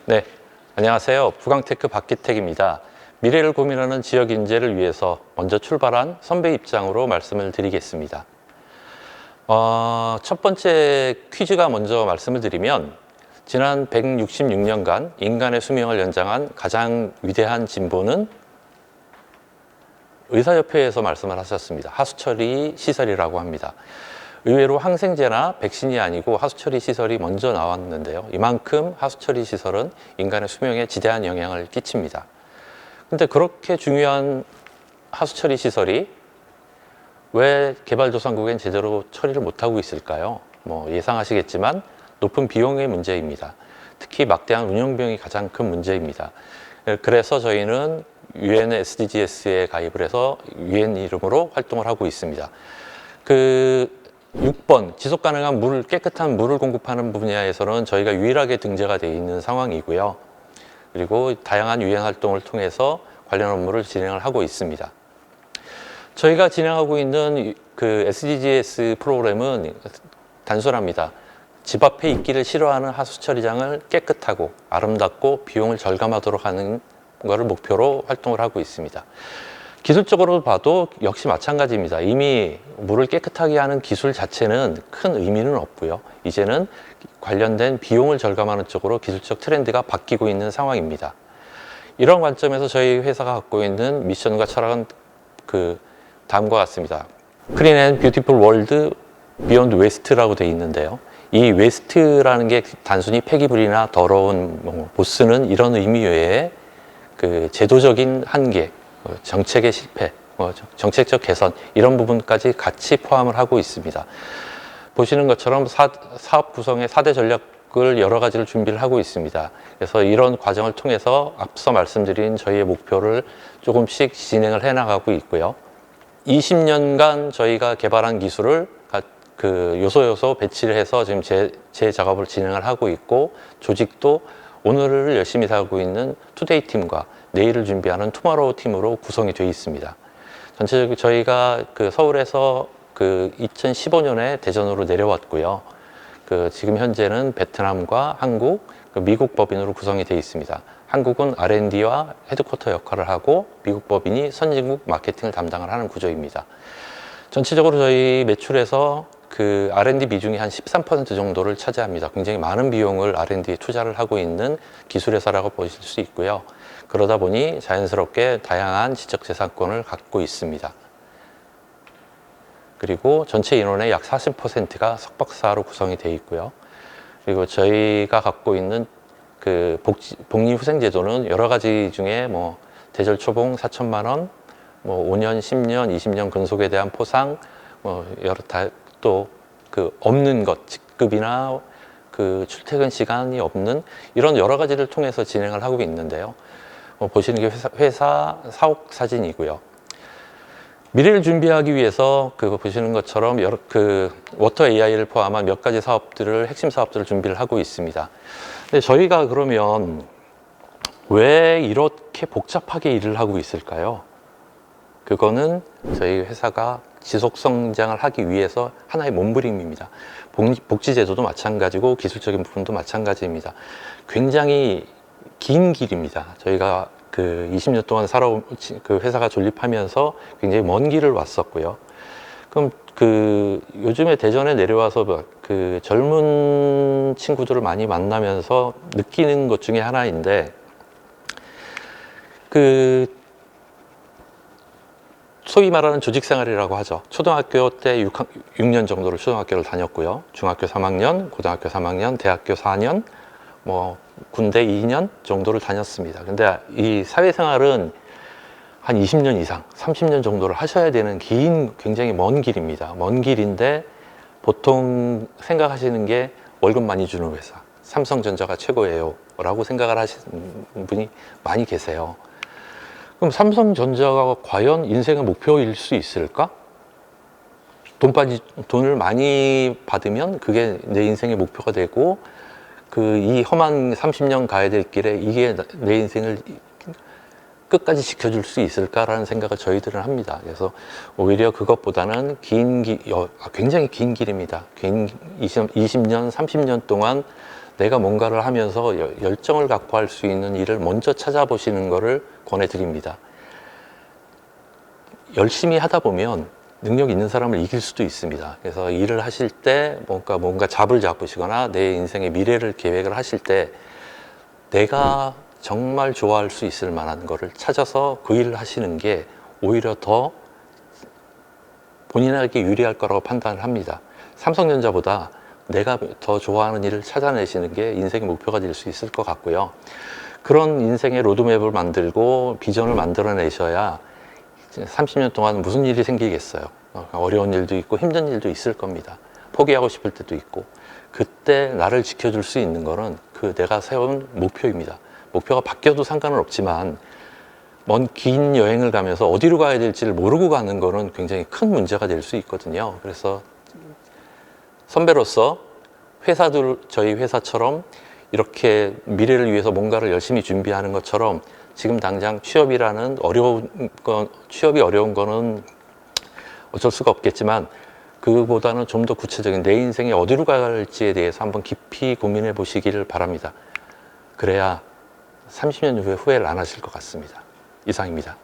네, 안녕하세요. 부강테크 박기택입니다. 미래를 고민하는 지역 인재를 위해서 먼저 출발한 선배 입장으로 말씀을 드리겠습니다. 첫 번째 퀴즈가 먼저 말씀을 드리면 지난 166년간 인간의 수명을 연장한 가장 위대한 진보는 의사협회에서 말씀을 하셨습니다. 하수처리 시설이라고 합니다. 의외로 항생제나 백신이 아니고 하수처리 시설이 먼저 나왔는데요. 이만큼 하수처리 시설은 인간의 수명에 지대한 영향을 끼칩니다. 근데 그렇게 중요한 하수처리 시설이 왜 개발도상국엔 제대로 처리를 못하고 있을까요? 예상하시겠지만 높은 비용의 문제입니다. 특히 막대한 운영비용이 가장 큰 문제입니다. 그래서 저희는 UN SDGs에 가입을 해서 UN 이름으로 활동을 하고 있습니다. 6번 지속가능한 깨끗한 물을 공급하는 분야에서는 저희가 유일하게 등재가 되어 있는 상황이고요. 그리고 다양한 유엔 활동을 통해서 관련 업무를 진행을 하고 있습니다. 저희가 진행하고 있는 SDGs 프로그램은 단순합니다. 집 앞에 있기를 싫어하는 하수처리장을 깨끗하고 아름답고 비용을 절감하도록 하는 것을 목표로 활동을 하고 있습니다. 기술적으로 봐도 역시 마찬가지입니다. 이미 물을 깨끗하게 하는 기술 자체는 큰 의미는 없고요. 이제는 관련된 비용을 절감하는 쪽으로 기술적 트렌드가 바뀌고 있는 상황입니다. 이런 관점에서 저희 회사가 갖고 있는 미션과 철학은 다음과 같습니다. Clean and Beautiful World Beyond Waste라고 되어 있는데요. 이 웨스트라는 게 단순히 폐기물이나 더러운 못 쓰는 이런 의미 외에 제도적인 한계, 정책의 실패, 정책적 개선 이런 부분까지 같이 포함을 하고 있습니다. 보시는 것처럼 사업 구성의 4대 전략을 여러 가지를 준비를 하고 있습니다. 그래서 이런 과정을 통해서 앞서 말씀드린 저희의 목표를 조금씩 진행을 해나가고 있고요. 20년간 저희가 개발한 기술을 요소 배치를 해서 지금 제 작업을 진행을 하고 있고, 조직도 오늘을 열심히 살고 있는 투데이 팀과 내일을 준비하는 투마로우 팀으로 구성이 되어 있습니다. 전체적으로 저희가 서울에서 2015년에 대전으로 내려왔고요. 지금 현재는 베트남과 한국, 미국 법인으로 구성이 되어 있습니다. 한국은 R&D와 헤드쿼터 역할을 하고 미국 법인이 선진국 마케팅을 담당을 하는 구조입니다. 전체적으로 저희 매출에서 R&D 비중이 한 13% 정도를 차지합니다. 굉장히 많은 비용을 R&D에 투자를 하고 있는 기술회사라고 보실 수 있고요. 그러다 보니 자연스럽게 다양한 지적재산권을 갖고 있습니다. 그리고 전체 인원의 약 40%가 석박사로 구성이 되어 있고요. 그리고 저희가 갖고 있는 복리후생제도는 여러 가지 중에 대절초봉 4천만 원, 5년, 10년, 20년 근속에 대한 포상, 또 없는 것, 직급이나 출퇴근 시간이 없는 이런 여러 가지를 통해서 진행을 하고 있는데요. 보시는 게 회사 사옥 사진이고요. 미래를 준비하기 위해서 보시는 것처럼 워터 AI를 포함한 몇 가지 사업들을 핵심 사업들을 준비를 하고 있습니다. 근데 저희가 그러면 왜 이렇게 복잡하게 일을 하고 있을까요? 그거는 저희 회사가 지속 성장을 하기 위해서 하나의 몸부림입니다. 복지제도도 마찬가지고 기술적인 부분도 마찬가지입니다. 굉장히 긴 길입니다. 저희가 20년 동안 살아온 회사가 존립하면서 굉장히 먼 길을 왔었고요. 그럼 요즘에 대전에 내려와서 젊은 친구들을 많이 만나면서 느끼는 것 중에 하나인데 소위 말하는 조직생활이라고 하죠. 초등학교 때 6년 정도를 초등학교를 다녔고요. 중학교 3학년, 고등학교 3학년, 대학교 4년, 군대 2년 정도를 다녔습니다. 근데 이 사회생활은 한 20년 이상, 30년 정도를 하셔야 되는 굉장히 먼 길입니다. 먼 길인데 보통 생각하시는 게 월급 많이 주는 회사, 삼성전자가 최고예요 라고 생각을 하시는 분이 많이 계세요. 그럼 삼성전자가 과연 인생의 목표일 수 있을까? 돈을 많이 받으면 그게 내 인생의 목표가 되고 이 험한 30년 가야 될 길에 이게 내 인생을 끝까지 지켜줄 수 있을까라는 생각을 저희들은 합니다. 그래서 오히려 그것보다는 굉장히 긴 길입니다. 20년, 30년 동안 내가 뭔가를 하면서 열정을 갖고 할 수 있는 일을 먼저 찾아보시는 것을 권해드립니다. 열심히 하다 보면 능력 있는 사람을 이길 수도 있습니다. 그래서 일을 하실 때 뭔가 잡을 잡으시거나 내 인생의 미래를 계획을 하실 때 내가 정말 좋아할 수 있을 만한 거를 찾아서 그 일을 하시는 게 오히려 더 본인에게 유리할 거라고 판단을 합니다. 삼성전자보다 내가 더 좋아하는 일을 찾아내시는 게 인생의 목표가 될 수 있을 것 같고요. 그런 인생의 로드맵을 만들고 비전을 만들어내셔야 30년 동안 무슨 일이 생기겠어요. 어려운 일도 있고 힘든 일도 있을 겁니다. 포기하고 싶을 때도 있고. 그때 나를 지켜줄 수 있는 거는 그 내가 세운 목표입니다. 목표가 바뀌어도 상관은 없지만 먼 긴 여행을 가면서 어디로 가야 될지를 모르고 가는 거는 굉장히 큰 문제가 될 수 있거든요. 그래서 선배로서 저희 회사처럼 이렇게 미래를 위해서 뭔가를 열심히 준비하는 것처럼 지금 당장 취업이 어려운 거는 어쩔 수가 없겠지만 그보다는 좀 더 구체적인 내 인생이 어디로 갈지에 대해서 한번 깊이 고민해 보시기를 바랍니다. 그래야 30년 후에 후회를 안 하실 것 같습니다. 이상입니다.